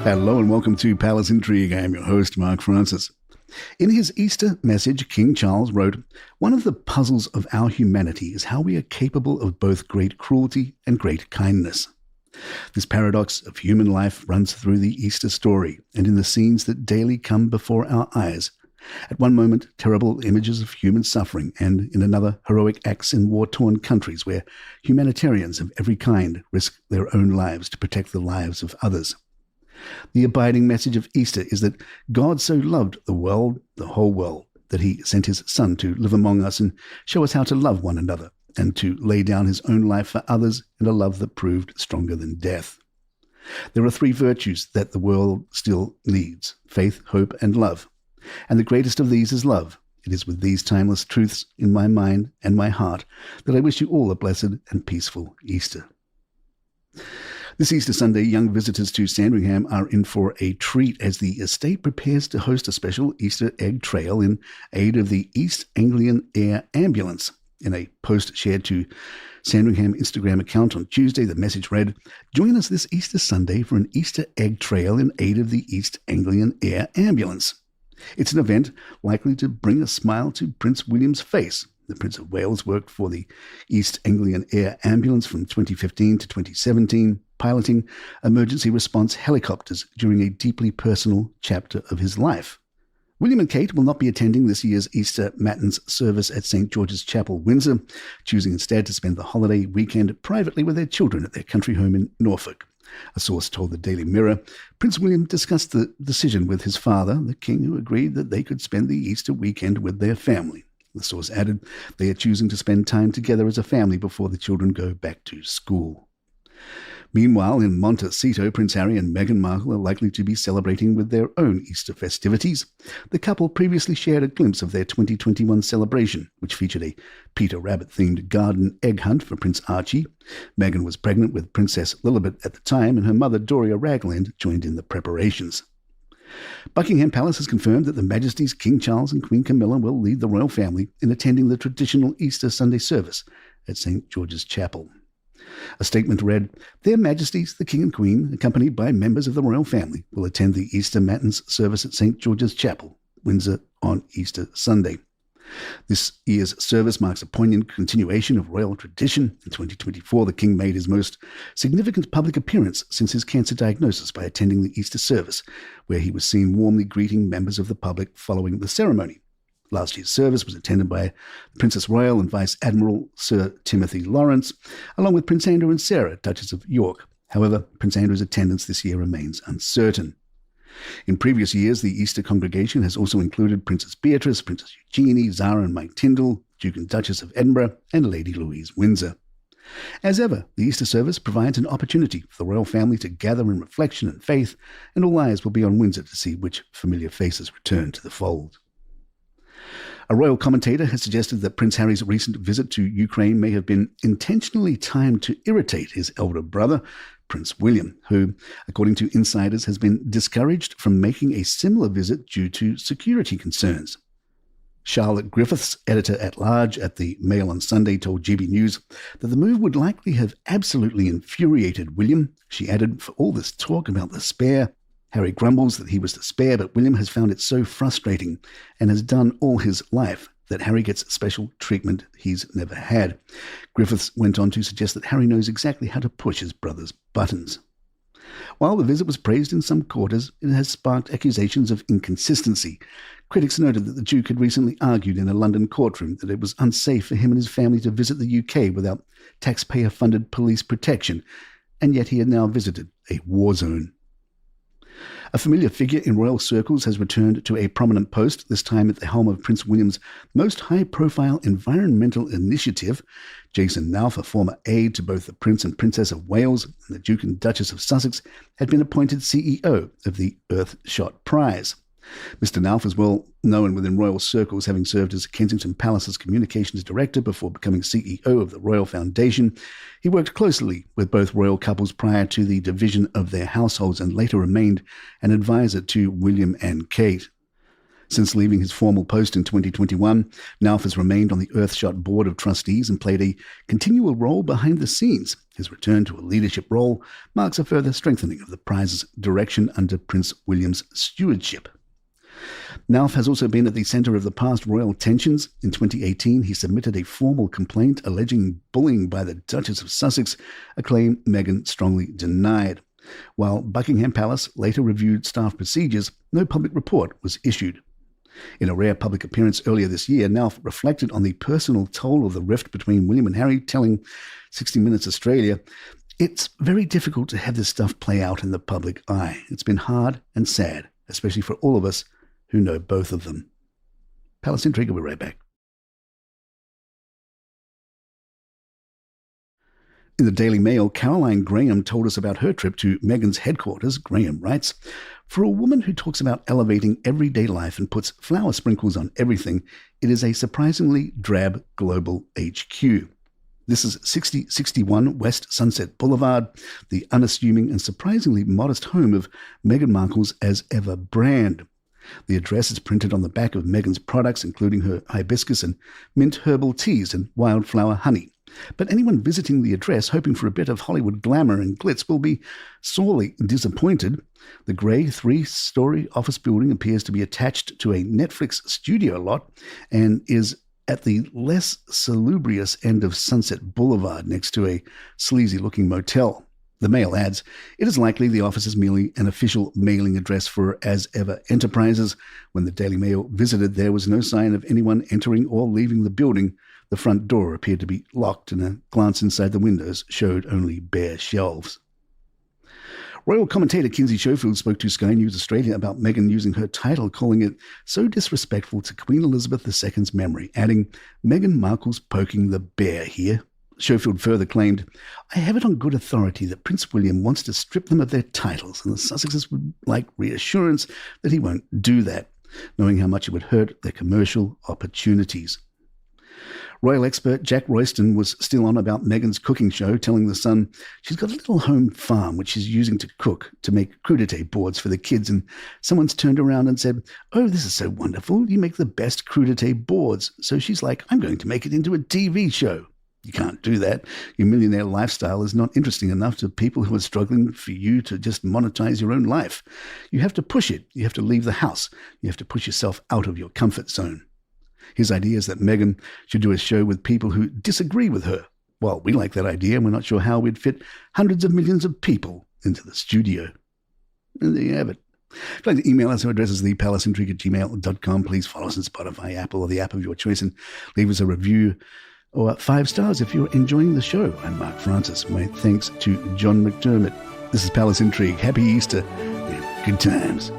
Hello and welcome to Palace Intrigue. I am your host, Mark Francis. In his Easter message, King Charles wrote, "One of the puzzles of our humanity is how we are capable of both great cruelty and great kindness." This paradox of human life runs through the Easter story and in the scenes that daily come before our eyes. At one moment, terrible images of human suffering, and in another, heroic acts in war-torn countries where humanitarians of every kind risk their own lives to protect the lives of others. The abiding message of Easter is that God so loved the world, the whole world, that he sent his Son to live among us and show us how to love one another and to lay down his own life for others in a love that proved stronger than death. There are three virtues that the world still needs: faith, hope, and love. And the greatest of these is love. It is with these timeless truths in my mind and my heart that I wish you all a blessed and peaceful Easter. This Easter Sunday, young visitors to Sandringham are in for a treat as the estate prepares to host a special Easter egg trail in aid of the East Anglian Air Ambulance. In a post shared to Sandringham Instagram account on Tuesday, the message read, "Join us this Easter Sunday for an Easter egg trail in aid of the East Anglian Air Ambulance. It's an event likely to bring a smile to Prince William's face." The Prince of Wales worked for the East Anglian Air Ambulance from 2015 to 2017, piloting emergency response helicopters during a deeply personal chapter of his life. William and Kate will not be attending this year's Easter Matins service at St. George's Chapel, Windsor, choosing instead to spend the holiday weekend privately with their children at their country home in Norfolk. A source told the Daily Mirror Prince William discussed the decision with his father, the King, who agreed that they could spend the Easter weekend with their family. The source added they are choosing to spend time together as a family before the children go back to school. Meanwhile, in Montecito, Prince Harry and Meghan Markle are likely to be celebrating with their own Easter festivities. The couple previously shared a glimpse of their 2021 celebration, which featured a Peter Rabbit-themed garden egg hunt for Prince Archie. Meghan was pregnant with Princess Lilibet at the time, and her mother, Doria Ragland, joined in the preparations. Buckingham Palace has confirmed that the Majesties King Charles and Queen Camilla will lead the royal family in attending the traditional Easter Sunday service at St. George's Chapel. A statement read, "Their Majesties, the King and Queen, accompanied by members of the royal family, will attend the Easter Matins service at St. George's Chapel, Windsor, on Easter Sunday." This year's service marks a poignant continuation of royal tradition. In 2024, the King made his most significant public appearance since his cancer diagnosis by attending the Easter service, where he was seen warmly greeting members of the public following the ceremony. Last year's service was attended by Princess Royal and Vice Admiral Sir Timothy Lawrence, along with Prince Andrew and Sarah, Duchess of York. However, Prince Andrew's attendance this year remains uncertain. In previous years, the Easter congregation has also included Princess Beatrice, Princess Eugenie, Zara and Mike Tyndall, Duke and Duchess of Edinburgh, and Lady Louise Windsor. As ever, the Easter service provides an opportunity for the royal family to gather in reflection and faith, and all eyes will be on Windsor to see which familiar faces return to the fold. A royal commentator has suggested that Prince Harry's recent visit to Ukraine may have been intentionally timed to irritate his elder brother, Prince William, who, according to insiders, has been discouraged from making a similar visit due to security concerns. Charlotte Griffiths, editor-at-large at the Mail on Sunday, told GB News that the move would likely have absolutely infuriated William. She added, "For all this talk about the spare, Harry grumbles that he was the spare, but William has found it so frustrating and has done all his life that Harry gets special treatment he's never had." Griffiths went on to suggest that Harry knows exactly how to push his brother's buttons. While the visit was praised in some quarters, it has sparked accusations of inconsistency. Critics noted that the Duke had recently argued in a London courtroom that it was unsafe for him and his family to visit the UK without taxpayer-funded police protection, and yet he had now visited a war zone. A familiar figure in royal circles has returned to a prominent post, this time at the helm of Prince William's most high-profile environmental initiative. Jason Nauf, a former aide to both the Prince and Princess of Wales and the Duke and Duchess of Sussex, had been appointed CEO of the Earthshot Prize. Mr. Nauf is well known within royal circles, having served as Kensington Palace's communications director before becoming CEO of the Royal Foundation. He worked closely with both royal couples prior to the division of their households and later remained an advisor to William and Kate. Since leaving his formal post in 2021, Nauf has remained on the Earthshot Board of Trustees and played a continual role behind the scenes. His return to a leadership role marks a further strengthening of the prize's direction under Prince William's stewardship. Nauf has also been at the centre of the past royal tensions. In 2018, he submitted a formal complaint alleging bullying by the Duchess of Sussex, a claim Meghan strongly denied. While Buckingham Palace later reviewed staff procedures, no public report was issued. In a rare public appearance earlier this year, Nauf reflected on the personal toll of the rift between William and Harry, telling 60 Minutes Australia, "It's very difficult to have this stuff play out in the public eye. It's been hard and sad, especially for all of us who know both of them." Palace Intrigue will be right back. In the Daily Mail, Caroline Graham told us about her trip to Meghans' headquarters. Graham writes, "For a woman who talks about elevating everyday life and puts flower sprinkles on everything, it is a surprisingly drab global HQ. This is 6061 West Sunset Boulevard, the unassuming and surprisingly modest home of Meghan Markle's As Ever brand. The address is printed on the back of Meghan's products, including her hibiscus and mint herbal teas and wildflower honey. But anyone visiting the address hoping for a bit of Hollywood glamour and glitz will be sorely disappointed. The grey 3-story office building appears to be attached to a Netflix studio lot and is at the less salubrious end of Sunset Boulevard next to a sleazy-looking motel." The Mail adds, "It is likely the office is merely an official mailing address for As Ever Enterprises. When the Daily Mail visited, there was no sign of anyone entering or leaving the building. The front door appeared to be locked, and a glance inside the windows showed only bare shelves." Royal Commentator Kinsey Schofield spoke to Sky News Australia about Meghan using her title, calling it so disrespectful to Queen Elizabeth II's memory, adding, "Meghan Markle's poking the bear here." Schofield further claimed, "I have it on good authority that Prince William wants to strip them of their titles, and the Sussexes would like reassurance that he won't do that, knowing how much it would hurt their commercial opportunities." Royal expert Jack Royston was still on about Meghan's cooking show, telling The Sun she's got a little home farm which she's using to cook, to make crudité boards for the kids, and someone's turned around and said, "Oh, this is so wonderful, you make the best crudité boards." So she's like, "I'm going to make it into a TV show." You can't do that. Your millionaire lifestyle is not interesting enough to people who are struggling for you to just monetize your own life. You have to push it. You have to leave the house. You have to push yourself out of your comfort zone. His idea is that Meghan should do a show with people who disagree with her. Well, we like that idea, and we're not sure how we'd fit hundreds of millions of people into the studio. And there you have it. If you'd like to email us, our address is thepalaceintrigue@gmail.com. Please follow us on Spotify, Apple, or the app of your choice, and leave us a review or 5 stars if you're enjoying the show. I'm Mark Francis. My thanks to John McDermott. This is Palace Intrigue. Happy Easter and good times.